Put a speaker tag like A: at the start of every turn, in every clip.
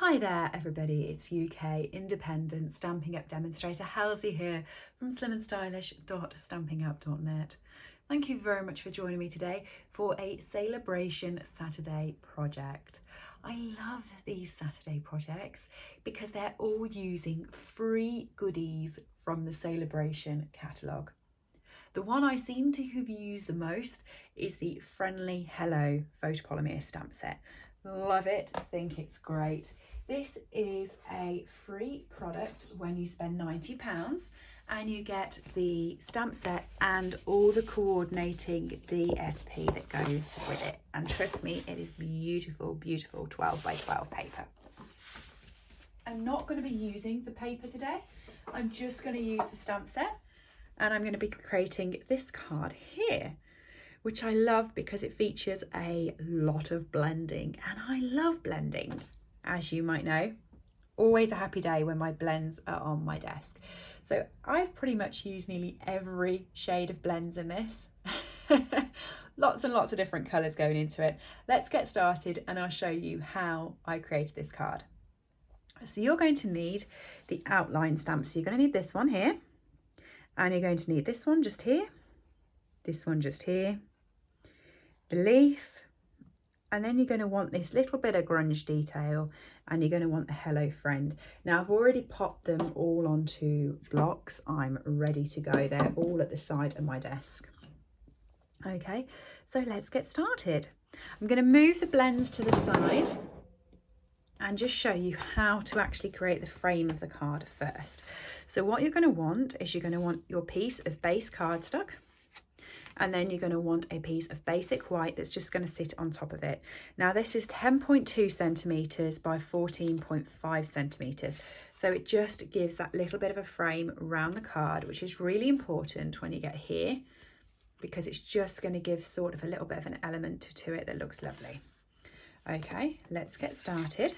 A: Hi there everybody, it's UK independent Stampin' Up demonstrator Helzie here from SlimmandStylish.stampinup.net. Thank you very much for joining me today for a Sale-a-Bration Saturday project. I love these Saturday projects because they're all using free goodies from the Sale-a-Bration catalogue. The one I seem to have used the most is the Friendly Hello photopolymer stamp set. Love it, I think it's great. This is a free product when you spend £90 and you get the stamp set and all the coordinating DSP that goes with it. And trust me, it is beautiful, beautiful 12 by 12 paper. I'm not going to be using the paper today. I'm just going to use the stamp set and I'm going to be creating this card here, which I love because it features a lot of blending, and I love blending, as you might know. Always a happy day when my blends are on my desk. So I've pretty much used nearly every shade of blends in this. Lots and lots of different colours going into it. Let's get started and I'll show you how I created this card. So you're going to need the outline stamp. So you're going to need this one here, and you're going to need this one just here, this one just here, the leaf, and then you're going to want this little bit of grunge detail, and you're going to want the hello friend. Now I've already popped them all onto blocks. I'm ready to go. They're all at the side of my desk. Okay, so let's get started. I'm going to move the blends to the side and just show you how to actually create the frame of the card first. So what you're going to want is you're going to want your piece of base cardstock, and then you're going to want a piece of basic white that's just going to sit on top of it. Now this is 10.2 centimetres by 14.5 centimetres. So it just gives that little bit of a frame around the card, which is really important when you get here, because it's just going to give sort of a little bit of an element to it that looks lovely. Okay, let's get started.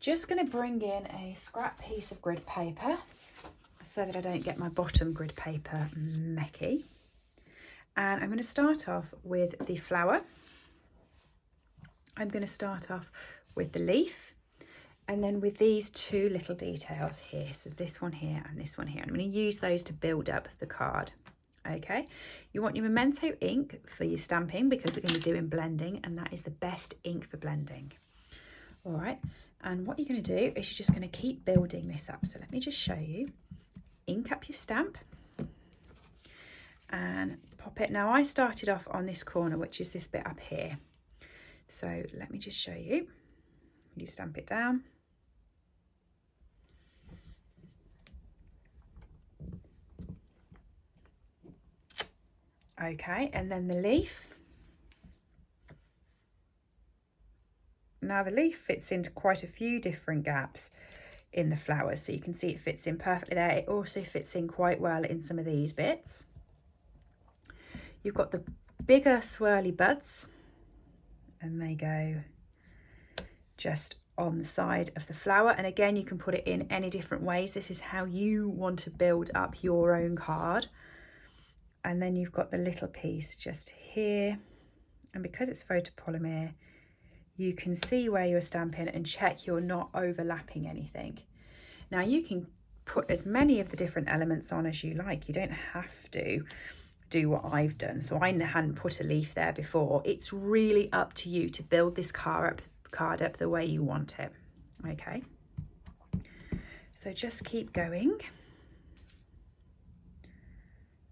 A: Just going to bring in a scrap piece of grid paper so that I don't get my bottom grid paper messy. And I'm going to start off with the flower. I'm going to start off with the leaf, and then with these two little details here. So this one here and this one here. I'm going to use those to build up the card. Okay, you want your Memento ink for your stamping because we're going to be doing blending, and that is the best ink for blending. All right, and what you're going to do is you're just going to keep building this up. So let me just show you. Ink up your stamp and pop it. Now I started off on this corner, which is this bit up here. So let me just show you. You stamp it down. Okay, and then the leaf. Now the leaf fits into quite a few different gaps in the flowers, so you can see it fits in perfectly there. It also fits in quite well in some of these bits. You've got the bigger swirly buds, and they go just on the side of the flower, and again you can put it in any different ways. This is how you want to build up your own card. And then you've got the little piece just here, and because it's photopolymer, you can see where you're stamping and check you're not overlapping anything. Now you can put as many of the different elements on as you like. You don't have to do what I've done. So I hadn't put a leaf there before. It's really up to you to build this card up the way you want it. Okay, so just keep going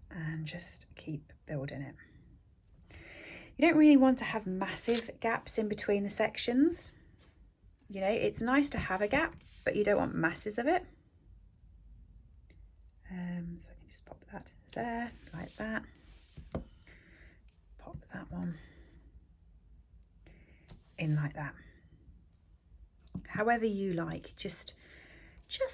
A: and just keep building it. You don't really want to have massive gaps in between the sections. You know, it's nice to have a gap, but you don't want masses of it. So I can just pop that there, like that. Pop that one in like that. However you like, just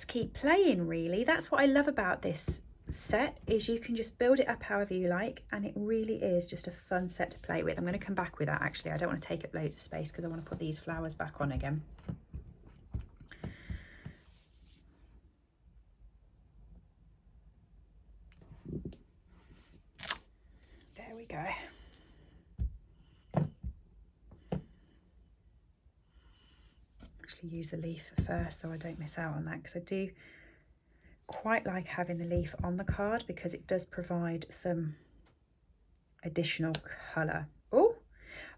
A: keep playing, really. That's what I love about this set, is you can just build it up however you like, and it really is just a fun set to play with. I'm going to come back with that actually. I don't want to take up loads of space because I want to put these flowers back on again. There we go. actually use the leaf first so I don't miss out on that, because I do quite like having the leaf on the card because it does provide some additional colour. Oh,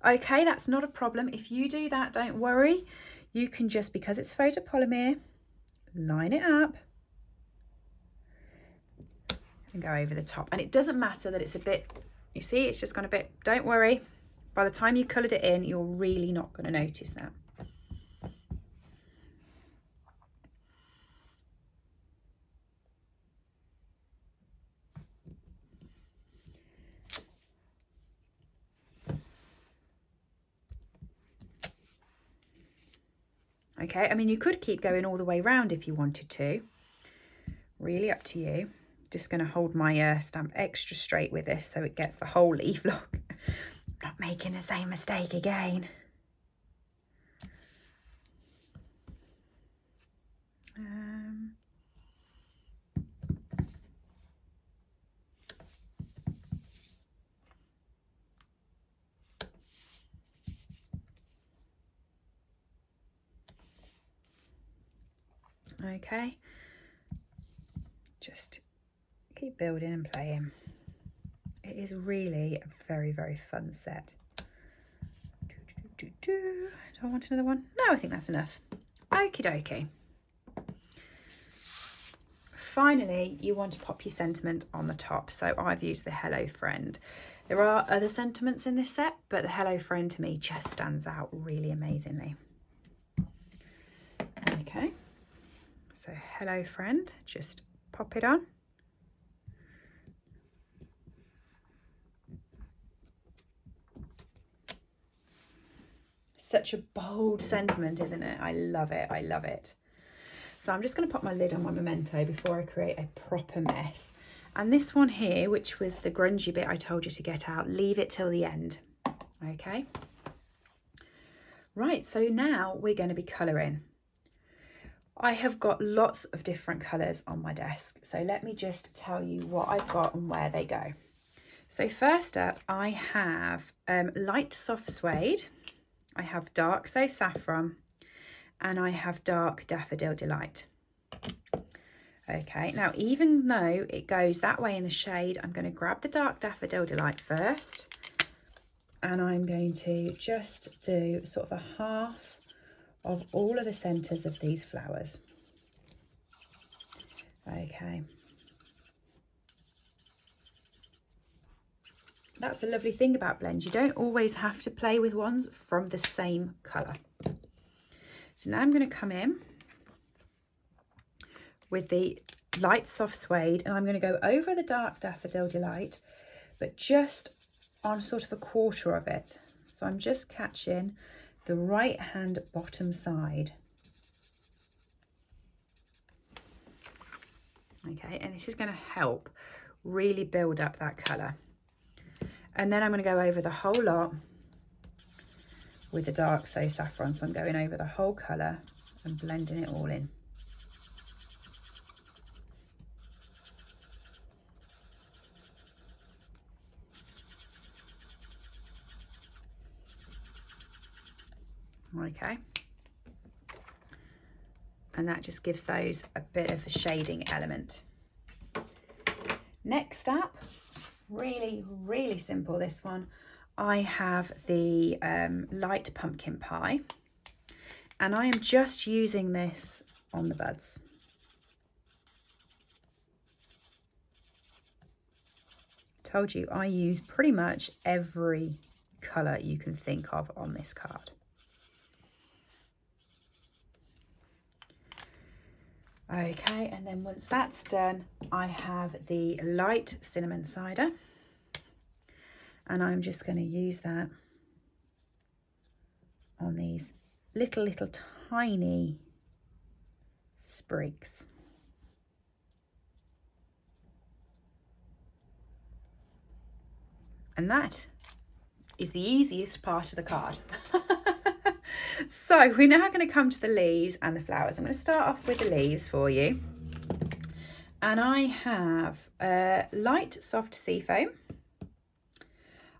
A: okay, that's not a problem. If you do that, don't worry. You can just, because it's photopolymer, line it up and go over the top. And it doesn't matter that it's a bit, you see, it's just gone a bit, don't worry. By the time you coloured it in, you're really not going to notice that. Okay, I mean, you could keep going all the way round if you wanted to. Really up to you. Just going to hold my stamp extra straight with this so it gets the whole leaf look. Not making the same mistake again. Okay, just keep building and playing. It is really a very, very fun set. Do I want another one? No, I think that's enough. Okie dokie. Finally, you want to pop your sentiment on the top. So I've used the Hello Friend. There are other sentiments in this set, but the Hello Friend to me just stands out really amazingly. Okay, so Hello Friend, just pop it on. Such a bold sentiment, isn't it? I love it. I love it. So I'm just going to pop my lid on my memento before I create a proper mess. And this one here, which was the grungy bit I told you to get out, leave it till the end. Okay. Right, so now we're going to be colouring. I have got lots of different colours on my desk. So let me just tell you what I've got and where they go. So first up, I have light soft suede. I have dark so saffron, and I have dark Daffodil Delight. Okay, now even though it goes that way in the shade, I'm going to grab the dark Daffodil Delight first, and I'm going to just do sort of a half of all of the centres of these flowers. Okay. That's the lovely thing about blends. You don't always have to play with ones from the same colour. So now I'm going to come in with the light soft suede, and I'm going to go over the dark Daffodil Delight, but just on sort of a quarter of it. So I'm just catching the right hand bottom side. Okay, and this is going to help really build up that colour. And then I'm going to go over the whole lot with the dark so saffron. So I'm going over the whole colour and blending it all in. Okay. And that just gives those a bit of a shading element. Next up, really simple, this one. I have the light pumpkin pie, and I am just using this on the buds. Told you I use pretty much every colour you can think of on this card. Okay, and then once that's done, I have the light cinnamon cider, and I'm just going to use that on these little tiny sprigs. And that is the easiest part of the card. So we're now going to come to the leaves and the flowers. I'm going to start off with the leaves for you. And I have light soft seafoam.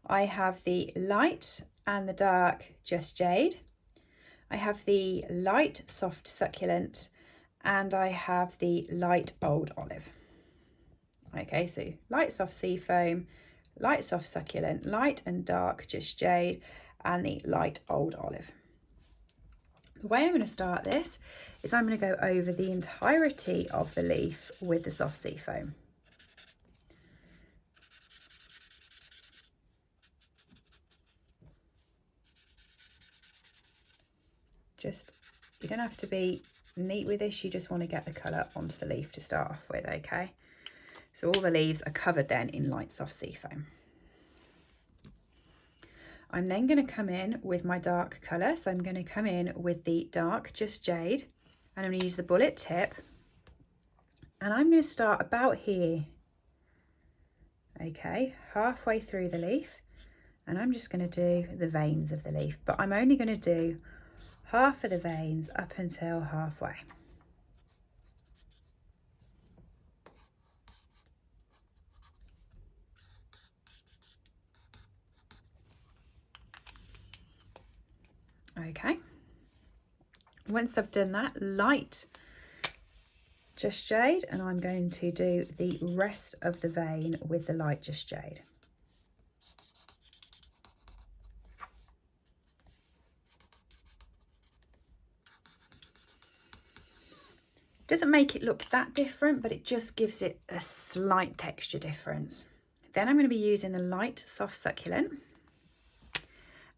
A: I have the light and the dark Just Jade. I have the light soft succulent, and I have the light old olive. Okay, so light soft seafoam, light soft succulent, light and dark just jade, and the light old olive. The way I'm going to start this is I'm going to go over the entirety of the leaf with the soft seafoam. Just, you don't have to be neat with this, you just want to get the colour onto the leaf to start off with, okay? So all the leaves are covered then in light soft seafoam. I'm then going to come in with my dark colour, so I'm going to come in with the dark just jade, and I'm going to use the bullet tip, and I'm going to start about here, okay, halfway through the leaf, and I'm just going to do the veins of the leaf, but I'm only going to do half of the veins up until halfway. Okay, once I've done that, light just jade, and I'm going to do the rest of the vein with the light just jade. Doesn't make it look that different, but it just gives it a slight texture difference. Then I'm going to be using the light soft succulent.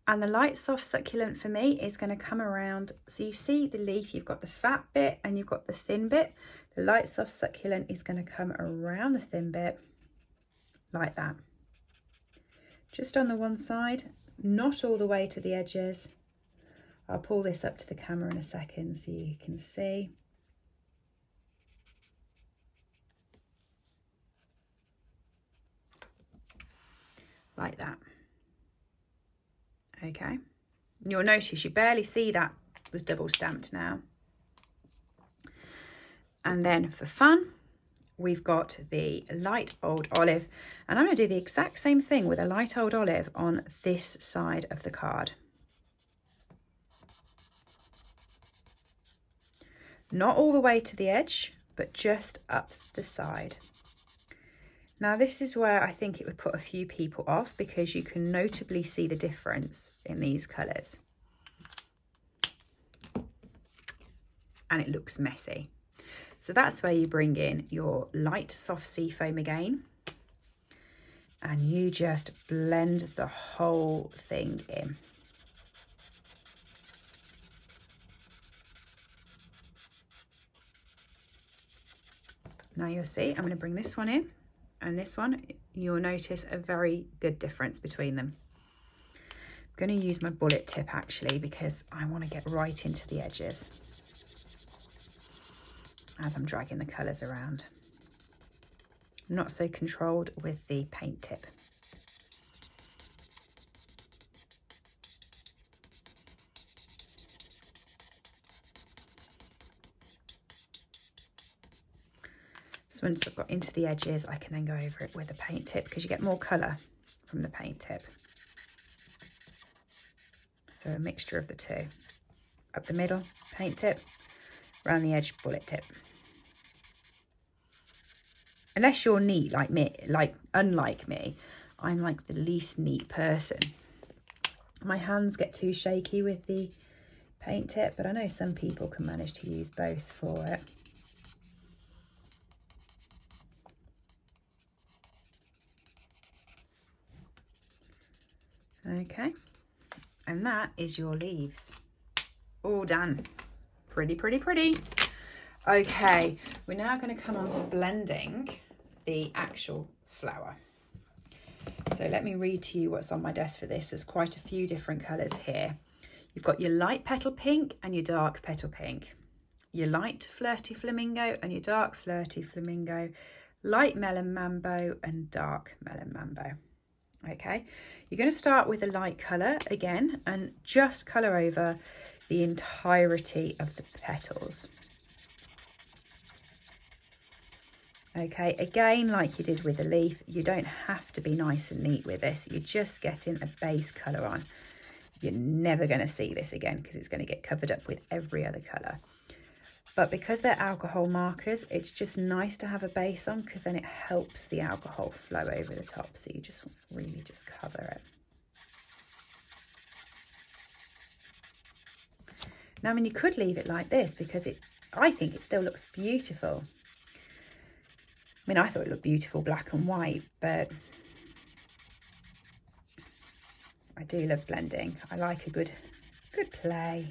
A: And the light soft succulent for me is going to come around, so you see the leaf, you've got the fat bit and you've got the thin bit. The light soft succulent is going to come around the thin bit like that. Just on the one side, not all the way to the edges. I'll pull this up to the camera in a second so you can see. Like that. Okay, you'll notice you barely see that was double stamped now. And then for fun, we've got the light old olive, and I'm going to do the exact same thing with a light old olive on this side of the card. Not all the way to the edge, but just up the side. Now this is where I think it would put a few people off, because you can notably see the difference in these colours. And it looks messy. So that's where you bring in your light soft seafoam again. And you just blend the whole thing in. Now you'll see, I'm going to bring this one in. And this one, you'll notice a very good difference between them. I'm going to use my bullet tip actually, because I want to get right into the edges as I'm dragging the colours around. Not so controlled with the paint tip. So once I've got into the edges, I can then go over it with a paint tip, because you get more colour from the paint tip. So a mixture of the two. Up the middle, paint tip, around the edge, bullet tip. Unless you're neat like me, unlike me, I'm like the least neat person. My hands get too shaky with the paint tip, but I know some people can manage to use both for it. Okay, and that is your leaves all done. Pretty, pretty, pretty. Okay, we're now going to come on to blending the actual flower. So let me read to you what's on my desk for this. There's quite a few different colours here. You've got your light petal pink and your dark petal pink, your light flirty flamingo and your dark flirty flamingo, light melon mambo and dark melon mambo. Okay, you're going to start with a light colour again and just colour over the entirety of the petals. Okay, again, like you did with the leaf, you don't have to be nice and neat with this. You're just getting a base colour on. you're never going to see this again because it's going to get covered up with every other colour. But because they're alcohol markers, it's just nice to have a base on because then it helps the alcohol flow over the top. So you just really just cover it. Now, I mean, you could leave it like this because I think it still looks beautiful. I mean, I thought it looked beautiful black and white, but I do love blending. I like a good play.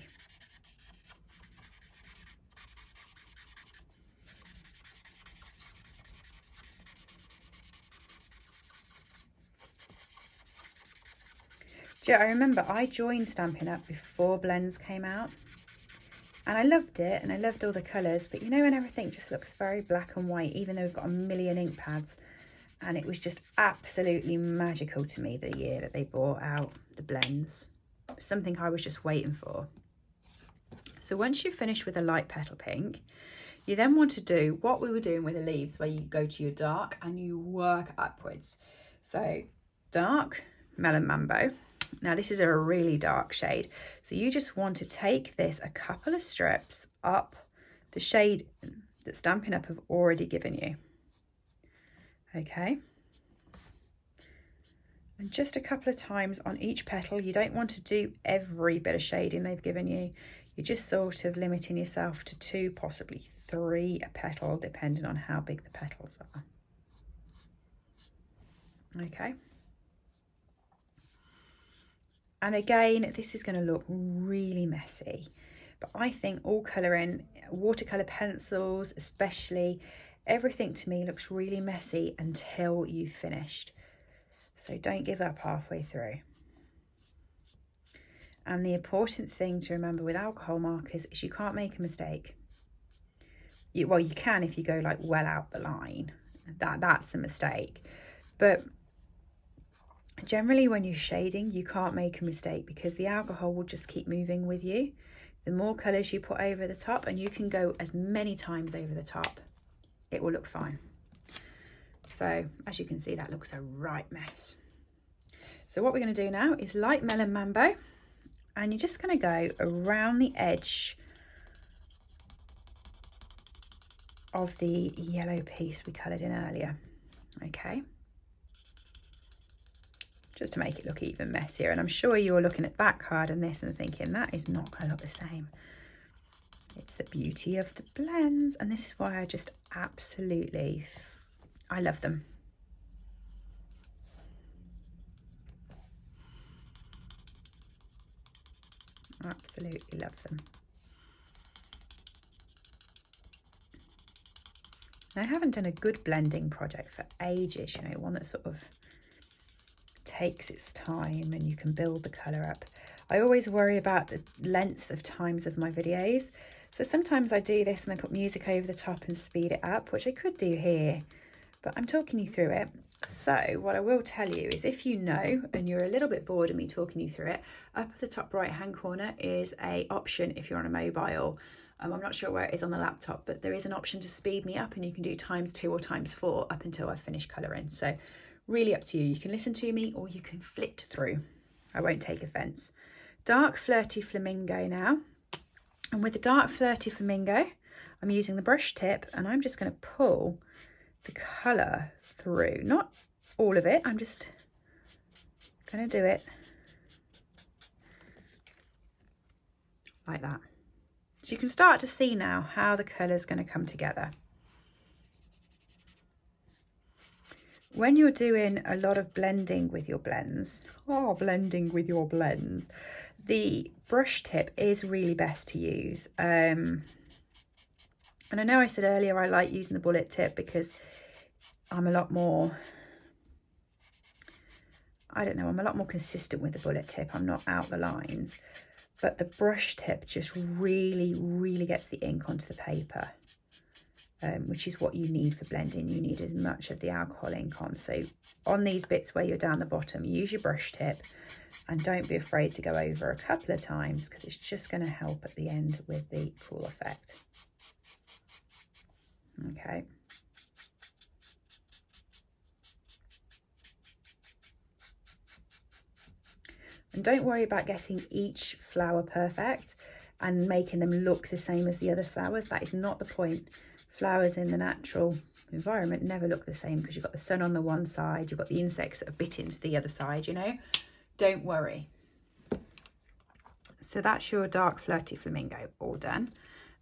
A: I remember I joined Stampin' Up before blends came out, and I loved it and I loved all the colours, but you know when everything just looks very black and white, even though we've got a million ink pads, and it was just absolutely magical to me the year that they brought out the blends. It was something I was just waiting for. So once you've finished with a light petal pink, you then want to do what we were doing with the leaves, where you go to your dark and you work upwards. So dark Melon Mambo. Now this is a really dark shade, so you just want to take this a couple of strips up the shade that Stampin' Up have already given you. Okay, and just a couple of times on each petal. You don't want to do every bit of shading they've given you. You're just sort of limiting yourself to 2, possibly 3 a petal, depending on how big the petals are. Okay. And again, this is going to look really messy, but I think all colouring, watercolour pencils especially, everything to me looks really messy until you've finished. So don't give up halfway through. And the important thing to remember with alcohol markers is you can't make a mistake. Well, you can if you go like well out the line. That's a mistake. But generally when you're shading, you can't make a mistake because the alcohol will just keep moving with you. The more colours you put over the top, and you can go as many times over the top, it will look fine. So as you can see, that looks a right mess. So what we're going to do now is light Melon Mambo, and you're just going to go around the edge of the yellow piece we coloured in earlier. Okay, just to make it look even messier. And I'm sure you're looking at that card and this and thinking that is not going to look the same. It's the beauty of the blends, and this is why I just absolutely, I love them. Absolutely love them. I haven't done a good blending project for ages, you know, one that sort of takes its time and you can build the colour up. I always worry about the length of times of my videos, so sometimes I do this and I put music over the top and speed it up, which I could do here, but I'm talking you through it. So what I will tell you is, if you know and you're a little bit bored of me talking you through it, up at the top right hand corner is a option if you're on a mobile. I'm not sure where it is on the laptop, but there is an option to speed me up, and you can do ×2 or ×4 up until I finish colouring. So really up to you. You can listen to me or you can flit through. I won't take offence. Dark Flirty Flamingo now. And with the dark Flirty Flamingo, I'm using the brush tip and I'm just going to pull the colour through. Not all of it, I'm just going to do it like that. So you can start to see now how the colour is going to come together. When you're doing a lot of blending with your blends, the brush tip is really best to use. And I know I said earlier I like using the bullet tip because I'm a lot more, I'm a lot more consistent with the bullet tip. I'm not out the lines. But the brush tip just really gets the ink onto the paper, which is what you need for blending. You need as much of the alcohol ink on. So on these bits where you're down the bottom, use your brush tip and don't be afraid to go over a couple of times, because it's just going to help at the end with the cool effect. Okay. And don't worry about getting each flower perfect and making them look the same as the other flowers. That is not the point. Flowers in the natural environment never look the same because you've got the sun on the one side, you've got the insects that are bit into the other side, you know. Don't worry. So that's your dark flirty flamingo all done,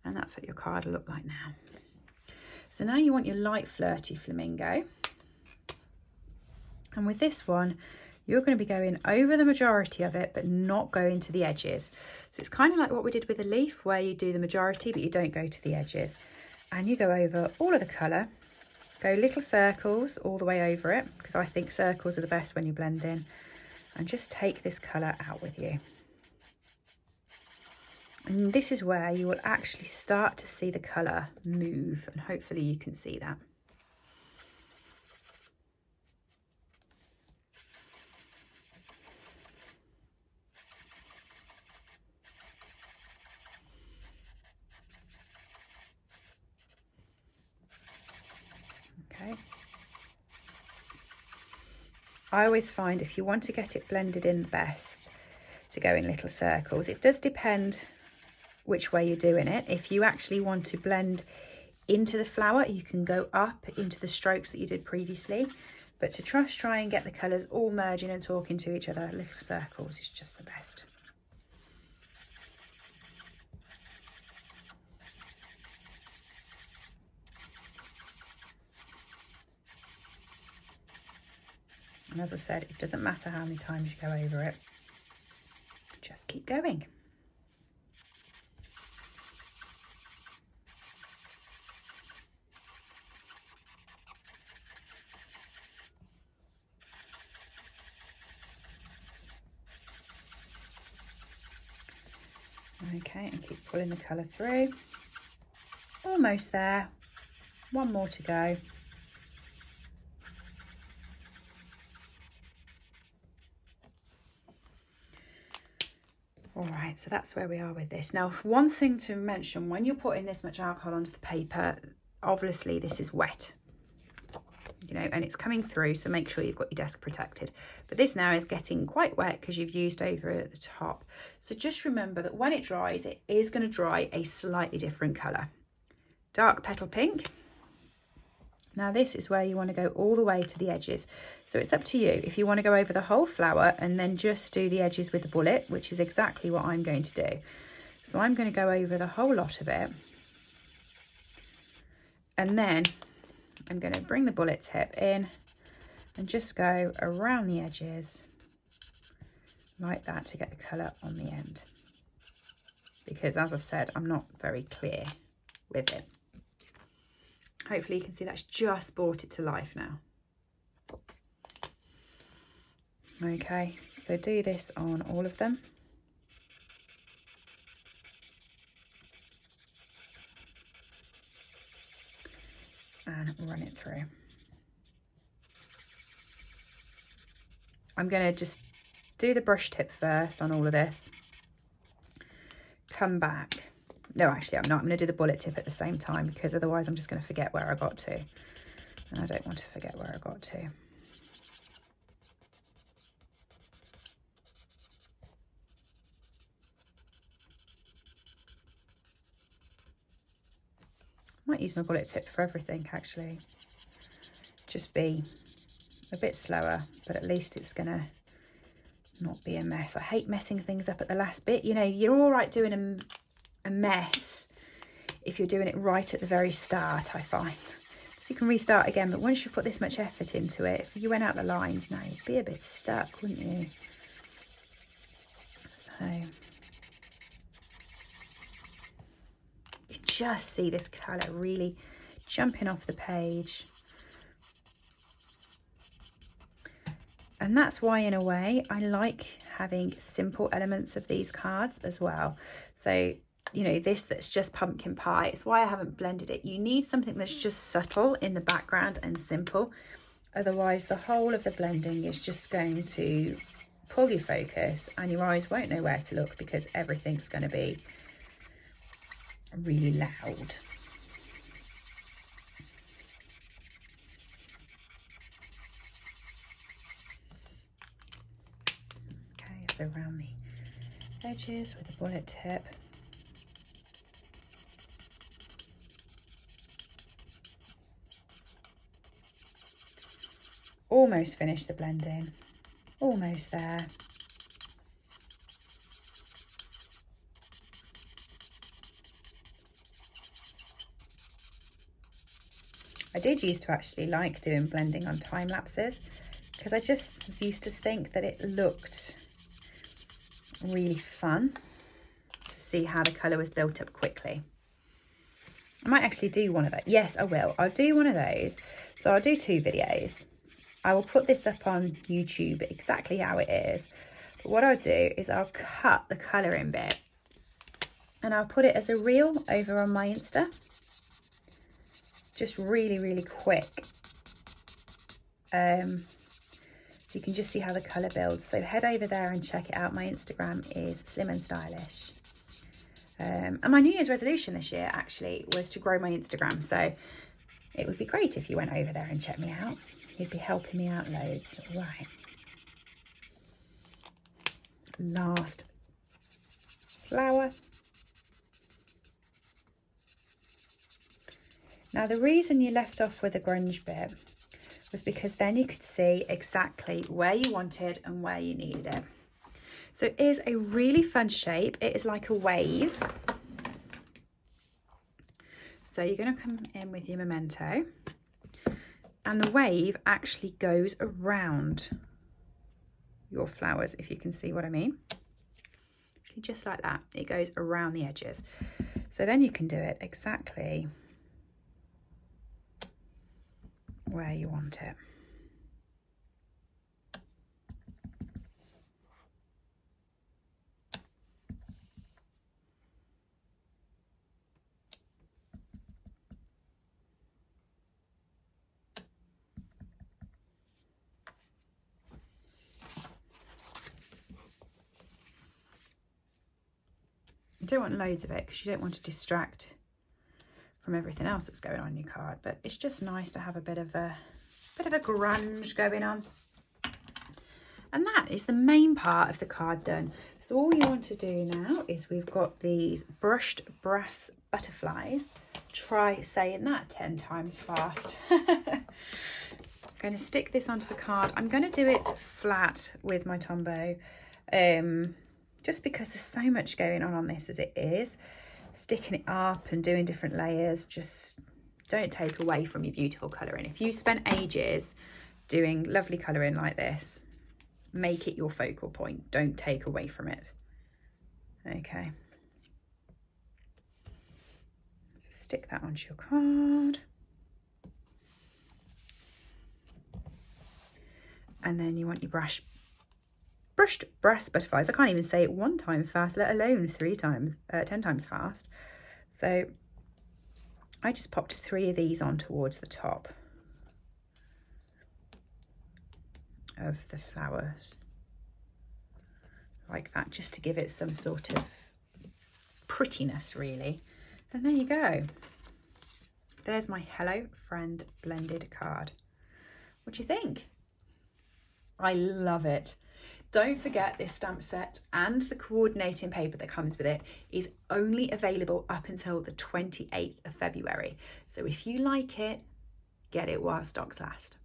A: and that's what your card will look like now. So now you want your light flirty flamingo, and with this one you're going to be going over the majority of it but not going to the edges. So it's kind of like what we did with the leaf, where you do the majority but you don't go to the edges, and you go over all of the colour, go little circles all the way over it, because I think circles are the best when you blend in, and just take this colour out with you. And this is where you will actually start to see the colour move, and hopefully you can see that. Okay. I always find if you want to get it blended in the best, to go in little circles. It does depend which way you're doing it. If you actually want to blend into the flower, you can go up into the strokes that you did previously, but to try and get the colours all merging and talking to each other, little circles is just the best. And as I said, it doesn't matter how many times you go over it, just keep going. Okay, and keep pulling the colour through. Almost there, one more to go. All right, so that's where we are with this. Now, one thing to mention, when you're putting this much alcohol onto the paper, obviously this is wet, you know, and it's coming through, so make sure you've got your desk protected. But this now is getting quite wet because you've used over at the top. So just remember that when it dries, it is going to dry a slightly different colour. Dark petal pink. Now this is where you want to go all the way to the edges. So it's up to you if you want to go over the whole flower and then just do the edges with the bullet, which is exactly what I'm going to do. So I'm going to go over the whole lot of it, and then I'm going to bring the bullet tip in and just go around the edges like that to get the colour on the end, because as I've said, I'm not very clear with it. Hopefully you can see that's just brought it to life now. Okay, so do this on all of them. And run it through. I'm going to just do the brush tip first on all of this. Come back. No, actually I'm not. I'm going to do the bullet tip at the same time, because otherwise I'm just going to forget where I got to. And I don't want to forget where I got to. I might use my bullet tip for everything actually. Just be a bit slower, but at least it's going to not be a mess. I hate messing things up at the last bit. You know, you're all right doing a mess if you're doing it right at the very start, I find. So you can restart again, but once you put this much effort into it, if you went out the lines now, you'd be a bit stuck, wouldn't you? So you can just see this colour really jumping off the page. And that's why, in a way, I like having simple elements of these cards as well. So, you know, this that's just pumpkin pie, it's why I haven't blended it. You need something that's just subtle in the background and simple. Otherwise, the whole of the blending is just going to pull your focus and your eyes won't know where to look, because everything's going to be really loud. So around the edges with a bullet tip. Almost finished the blending, almost there. I did used to actually like doing blending on time lapses because I just used to think that it looked really fun to see how the colour was built up quickly. I might actually do one of those. Yes, I will. I'll do one of those. So I'll do 2 videos. I will put this up on YouTube exactly how it is. But what I'll do is I'll cut the colouring bit and I'll put it as a reel over on my Insta. Just really, really quick. So you can just see how the colour builds. So head over there and check it out. My Instagram is SlimmandStylish. And my New Year's resolution this year actually was to grow my Instagram. So it would be great if you went over there and checked me out. You'd be helping me out loads. Right. Last flower. Now the reason you left off with the grunge bit was because then you could see exactly where you wanted and where you needed it. So it is a really fun shape. It is like a wave. So you're going to come in with your memento and the wave actually goes around your flowers, if you can see what I mean. Actually just like that. It goes around the edges. So then you can do it exactly where you want it. You don't want loads of it because you don't want to distract from everything else that's going on in your card, but it's just nice to have a bit of a grunge going on. And that is the main part of the card done. So all you want to do now is we've got these brushed brass butterflies. Try saying that 10 times fast. I'm going to stick this onto the card. I'm going to do it flat with my Tombow, just because there's so much going on this as it is. Sticking it up and doing different layers, just don't take away from your beautiful colouring. If you spent ages doing lovely colouring like this, make it your focal point. Don't take away from it. Okay. So stick that onto your card. And then you want your brushed brass butterflies. I can't even say it 1 time fast, let alone 10 times fast. So I just popped 3 of these on towards the top of the flowers like that, just to give it some sort of prettiness really. And there you go. There's my Hello Friend blended card. What do you think? I love it. Don't forget this stamp set and the coordinating paper that comes with it is only available up until the 28th of February. So if you like it, get it while stocks last.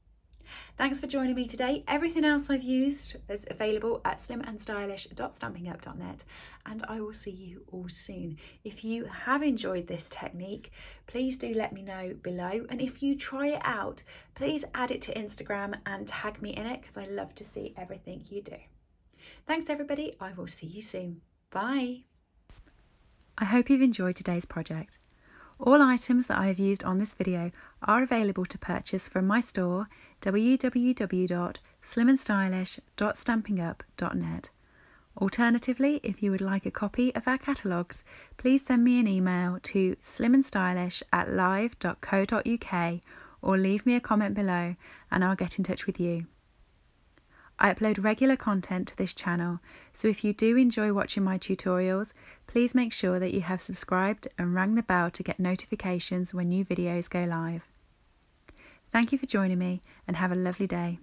A: Thanks for joining me today. Everything else I've used is available at SlimmandStylish.stampinup.net, and I will see you all soon. If you have enjoyed this technique, please do let me know below, and if you try it out, please add it to Instagram and tag me in it because I love to see everything you do. Thanks everybody, I will see you soon. Bye. I hope you've enjoyed today's project. All items that I have used on this video are available to purchase from my store, www.SlimmandStylish.stampinup.net. Alternatively, if you would like a copy of our catalogues, please send me an email to slimandstylish@live.co.uk or leave me a comment below and I'll get in touch with you. I upload regular content to this channel, so if you do enjoy watching my tutorials, please make sure that you have subscribed and rang the bell to get notifications when new videos go live. Thank you for joining me and have a lovely day.